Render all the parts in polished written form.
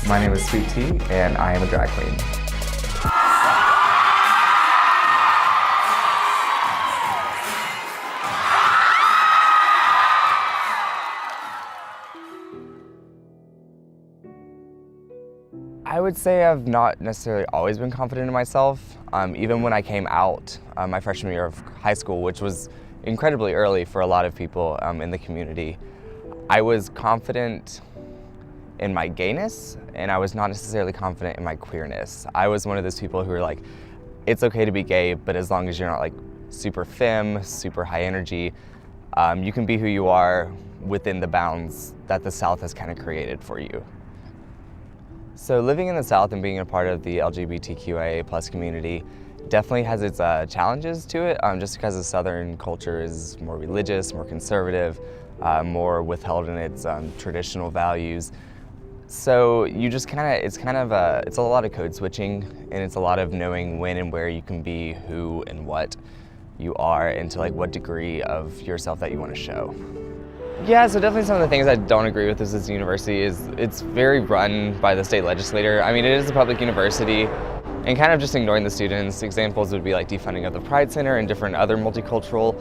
My name is Sweet Tea, and I am a drag queen. I would say I've not necessarily always been confident in myself. Even when I came out my freshman year of high school, which was incredibly early for a lot of people in the community, I was confident in my gayness, and I was not necessarily confident in my queerness. I was one of those people who were like, it's okay to be gay, but as long as you're not like super femme, super high energy, you can be who you are within the bounds that the South has kind of created for you. So living in the South and being a part of the LGBTQIA+ community definitely has its challenges to it, just because the Southern culture is more religious, more conservative, more withheld in its traditional values. So you just it's a lot of code switching, and it's a lot of knowing when and where you can be who and what you are, and to like what degree of yourself that you want to show. Yeah, so definitely some of the things I don't agree with is this university is it's very run by the state legislature. I mean, it is a public university, and kind of just ignoring the students. Examples would be like defunding of the Pride Center and different other multicultural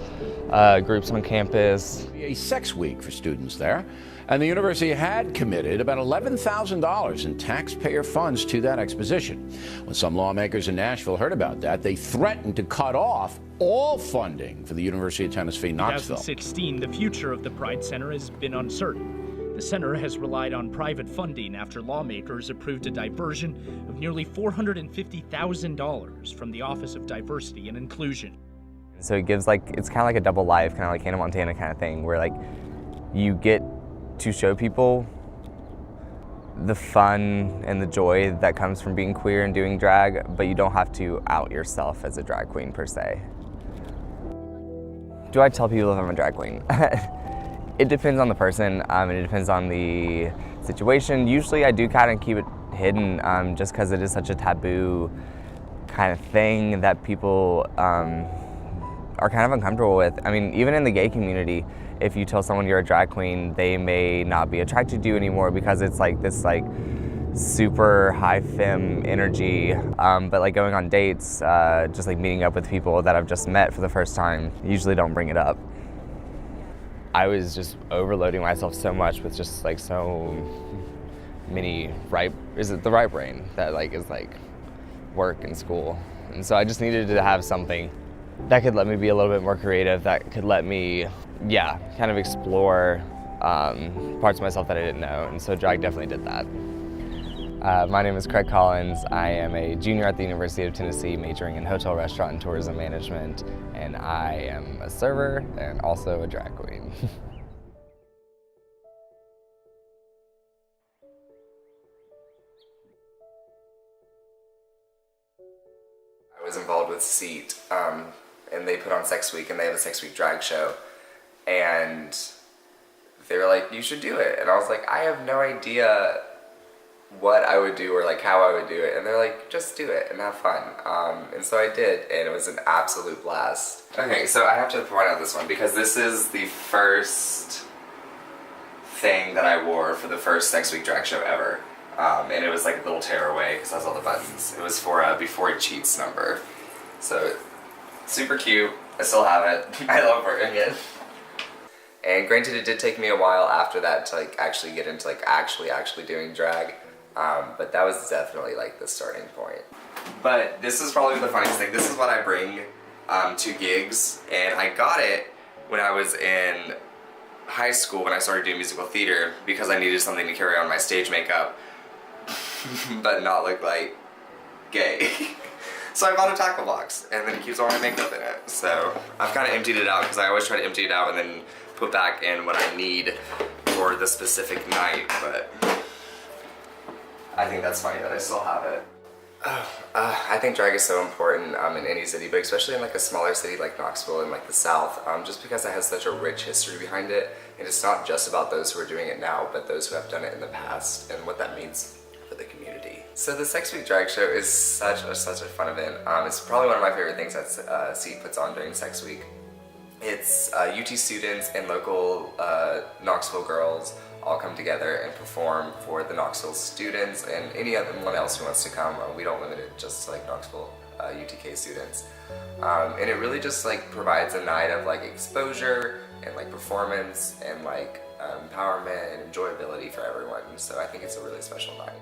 groups on campus. A sex week for students there, and the university had committed about $11,000 in taxpayer funds to that exposition. When some lawmakers in Nashville heard about that, they threatened to cut off all funding for the University of Tennessee, Knoxville. In 2016, the future of the Pride Center has been uncertain. The center has relied on private funding after lawmakers approved a diversion of nearly $450,000 from the Office of Diversity and Inclusion. So it gives it's kind of like a double life, kind of like Hannah Montana kind of thing, where like you get to show people the fun and the joy that comes from being queer and doing drag, but you don't have to out yourself as a drag queen per se. Do I tell people if I'm a drag queen? It depends on the person, and it depends on the situation. Usually I do kind of keep it hidden, just because it is such a taboo kind of thing that people are kind of uncomfortable with. I mean, even in the gay community, if you tell someone you're a drag queen, they may not be attracted to you anymore because it's like this super high femme energy. But like going on dates, just like meeting up with people that I've just met for the first time, usually don't bring it up. I was just overloading myself so much with just like so many right brain that is work and school. And so I just needed to have something that could let me be a little bit more creative, that could let me, kind of explore parts of myself that I didn't know. And so drag definitely did that. My name is Craig Collins. I am a junior at the University of Tennessee, majoring in hotel, restaurant, and tourism management. And I am a server and also a drag queen. I was involved with SEAT, and they put on Sex Week, and they have a Sex Week drag show, and they were like, you should do it. And I was like, I have no idea what I would do or how I would do it. And they're like, just do it and have fun. And so I did, and it was an absolute blast. Okay, so I have to point out this one because this is the first thing that I wore for the first Sex Week drag show ever. And it was like a little tearaway because it has all the buttons. It was for a Before It Cheats number. So, super cute. I still have it. I love wearing it. And granted, it did take me a while after that to actually get into actually doing drag. But that was definitely the starting point. But this is probably the funniest thing. This is what I bring to gigs, and I got it when I was in high school when I started doing musical theater because I needed something to carry on my stage makeup but not look like gay. So I bought a tackle box, and then it keeps all my makeup in it. So I've kind of emptied it out because I always try to empty it out and then put back in what I need for the specific night, but I think that's funny that I still have it. I think drag is so important in any city, but especially in a smaller city like Knoxville in the South, just because it has such a rich history behind it, and it's not just about those who are doing it now, but those who have done it in the past and what that means for the community. So the Sex Week drag show is such a fun event. It's probably one of my favorite things that SEAT puts on during Sex Week. It's UT students and local Knoxville girls all come together and perform for the Knoxville students and anyone else who wants to come. We don't limit it just to like Knoxville UTK students. And it really just like provides a night of like exposure and like performance and like empowerment and enjoyability for everyone. So I think it's a really special night.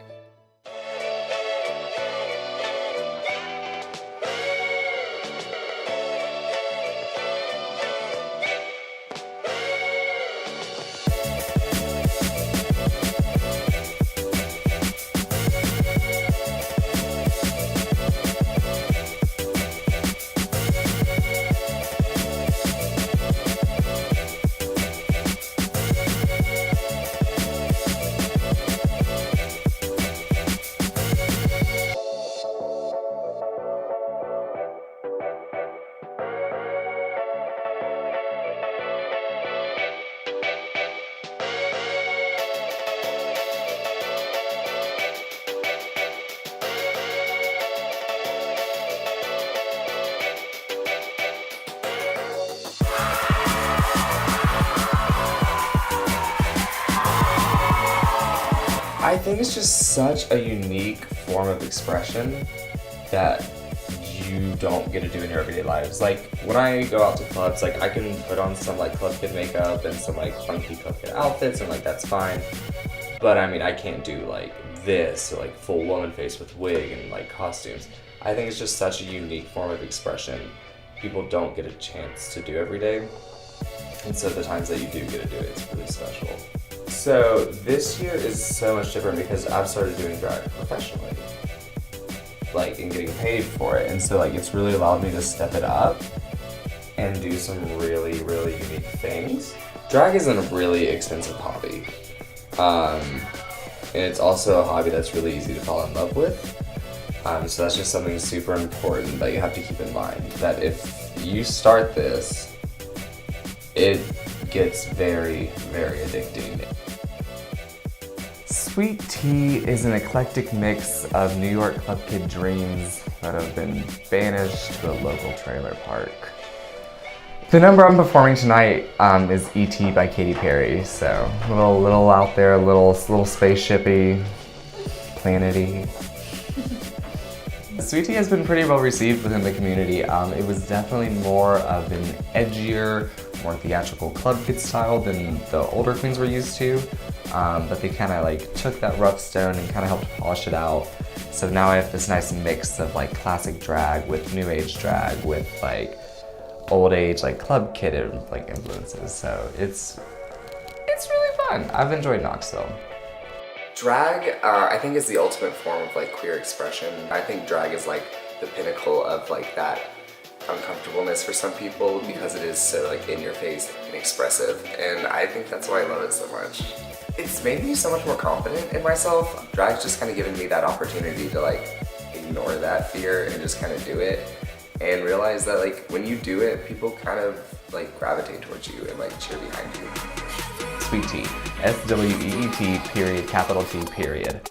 I think it's just such a unique form of expression that you don't get to do in your everyday lives. Like when I go out to clubs, like I can put on some like club kid makeup and some like funky club kid outfits and like that's fine. But I mean, I can't do like this or like full woman face with wig and like costumes. I think it's just such a unique form of expression people don't get a chance to do every day. And so the times that you do get to do it, it's really special. So this year is so much different because I've started doing drag professionally, like, and getting paid for it. And so like it's really allowed me to step it up and do some really, really unique things. Drag isn't a really expensive hobby. And it's also a hobby that's really easy to fall in love with. So that's just something super important that you have to keep in mind, that if you start this, it gets very, very addicting. Sweet Tea is an eclectic mix of New York club kid dreams that have been banished to a local trailer park. The number I'm performing tonight is E.T. by Katy Perry, so a little out there, a little spaceshipy, planety. Sweet Tea has been pretty well received within the community. It was definitely more of an edgier, more theatrical club kid style than the older queens were used to. But they kind of like took that rough stone and kind of helped polish it out. So now I have this nice mix of like classic drag with new age drag with like old age like club kid like influences. So it's really fun. I've enjoyed Knoxville. Drag, I think, is the ultimate form of like queer expression. I think drag is like the pinnacle of like that uncomfortableness for some people because it is so like in your face and expressive, and I think that's why I love it so much. It's made me so much more confident in myself. Drag's just kind of given me that opportunity to like ignore that fear and just kind of do it and realize that like when you do it, people kind of like gravitate towards you and like cheer behind you. Sweet Tea, SWEET, period, capital T, period.